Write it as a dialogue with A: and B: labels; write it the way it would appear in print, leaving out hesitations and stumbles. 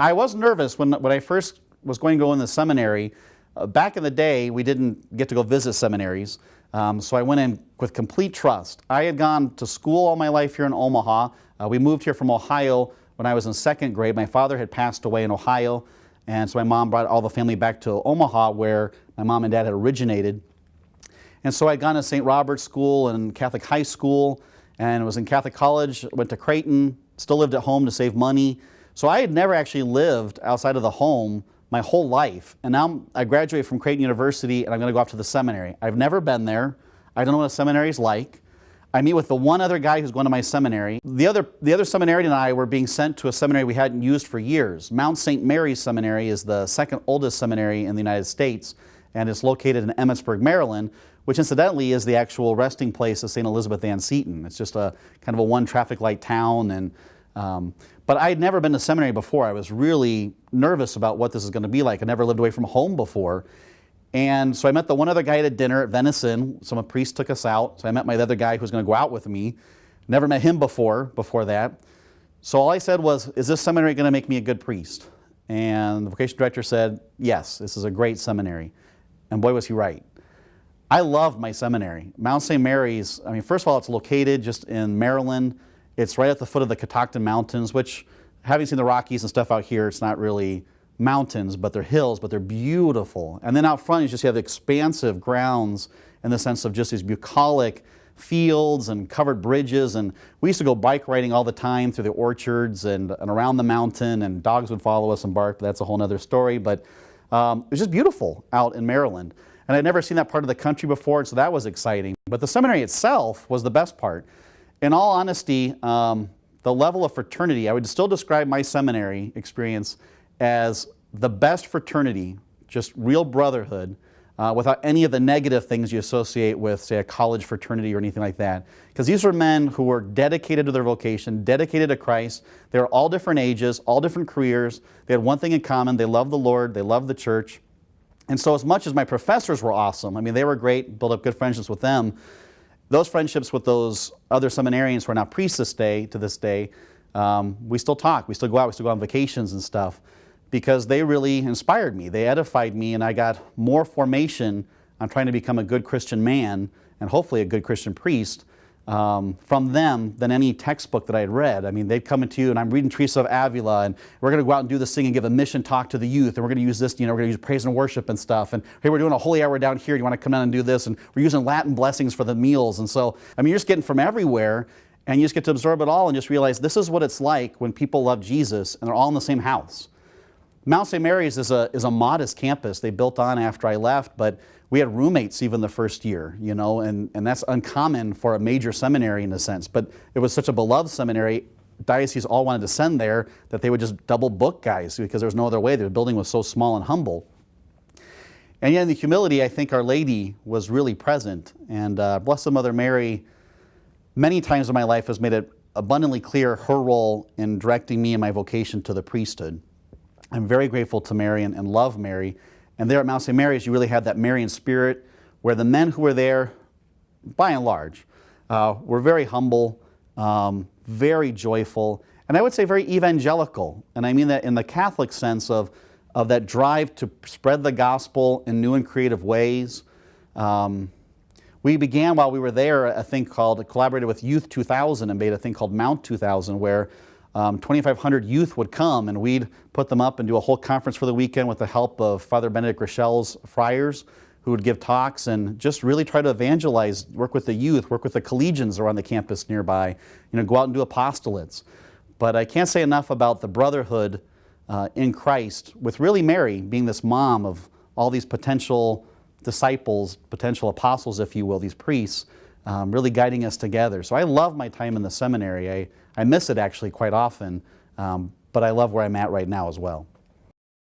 A: I was nervous when I first was going to go in the seminary. Back in the day, we didn't get to go visit seminaries, so I went in with complete trust. I had gone to school all my life here in Omaha. We moved here from Ohio when I was in second grade. My father had passed away in Ohio, and so my mom brought all the family back to Omaha where my mom and dad had originated. And so I'd gone to St. Robert's School and Catholic High School, and was in Catholic college, went to Creighton, still lived at home to save money. So I had never actually lived outside of the home my whole life. And now I graduated from Creighton University and I'm going to go off to the seminary. I've never been there. I don't know what a seminary is like. I meet with the one other guy who's going to my seminary. The other seminarian and I were being sent to a seminary we hadn't used for years. Mount St. Mary's Seminary is the second oldest seminary in the United States, and it's located in Emmitsburg, Maryland, which incidentally is the actual resting place of St. Elizabeth Ann Seton. It's just a kind of a one traffic light town. And but I had never been to seminary before. I was really nervous about what this is going to be like. I never lived away from home before. And so I met the one other guy at a dinner at Venison. Some priest took us out. So I met my other guy who was going to go out with me. Never met him before that. So all I said was, is this seminary going to make me a good priest? And the vocation director said, yes, this is a great seminary. And boy, was he right. I love my seminary. Mount St. Mary's, I mean, first of all, it's located just in Maryland. It's right at the foot of the Catoctin Mountains, which, having seen the Rockies and stuff out here, it's not really mountains, but they're hills, but they're beautiful. And then out front, you just have expansive grounds in the sense of just these bucolic fields and covered bridges. And we used to go bike riding all the time through the orchards and around the mountain, and dogs would follow us and bark, but that's a whole other story. But it was just beautiful out in Maryland. And I'd never seen that part of the country before, so that was exciting. But the seminary itself was the best part. In all honesty, the level of fraternity, I would still describe my seminary experience as the best fraternity, just real brotherhood, without any of the negative things you associate with, say, a college fraternity or anything like that. Because these were men who were dedicated to their vocation, dedicated to Christ. They were all different ages, all different careers. They had one thing in common: they loved the Lord, they loved the church. And so as much as my professors were awesome, I mean, they were great, built up good friendships with them, those friendships with those other seminarians who are now priests to this day, we still talk, we still go out, we still go on vacations and stuff, because they really inspired me. They edified me, and I got more formation on trying to become a good Christian man and hopefully a good Christian priest from them than any textbook that I had read. I mean, they'd come into you, and I'm reading Teresa of Avila, and we're going to go out and do this thing and give a mission talk to the youth, and we're going to use this, we're going to use praise and worship and stuff, and hey, we're doing a holy hour down here, you want to come down and do this, and we're using Latin blessings for the meals. And so, I mean, you're just getting from everywhere, and you just get to absorb it all and just realize this is what it's like when people love Jesus and they're all in the same house. Mount St. Mary's is a modest campus they built on after I left, but we had roommates even the first year, and that's uncommon for a major seminary in a sense. But it was such a beloved seminary, dioceses all wanted to send there that they would just double book guys because there was no other way. The building was so small and humble. And yet in the humility, I think Our Lady was really present. And Blessed Mother Mary, many times in my life, has made it abundantly clear her role in directing me and my vocation to the priesthood. I'm very grateful to Mary and love Mary. And there at Mount St. Mary's, you really had that Marian spirit where the men who were there, by and large, were very humble, very joyful, and I would say very evangelical. And I mean that in the Catholic sense of that drive to spread the gospel in new and creative ways. We began while we were there a thing called, collaborated with Youth 2000 and made a thing called Mount 2000 where 2,500 youth would come, and we'd put them up and do a whole conference for the weekend with the help of Father Benedict Rochelle's friars, who would give talks and just really try to evangelize, work with the youth, work with the collegians around the campus nearby, go out and do apostolates. But I can't say enough about the brotherhood in Christ, with really Mary being this mom of all these potential disciples, potential apostles, if you will, these priests, really guiding us together. So I love my time in the seminary. I miss it actually quite often, but I love where I'm at right now as well.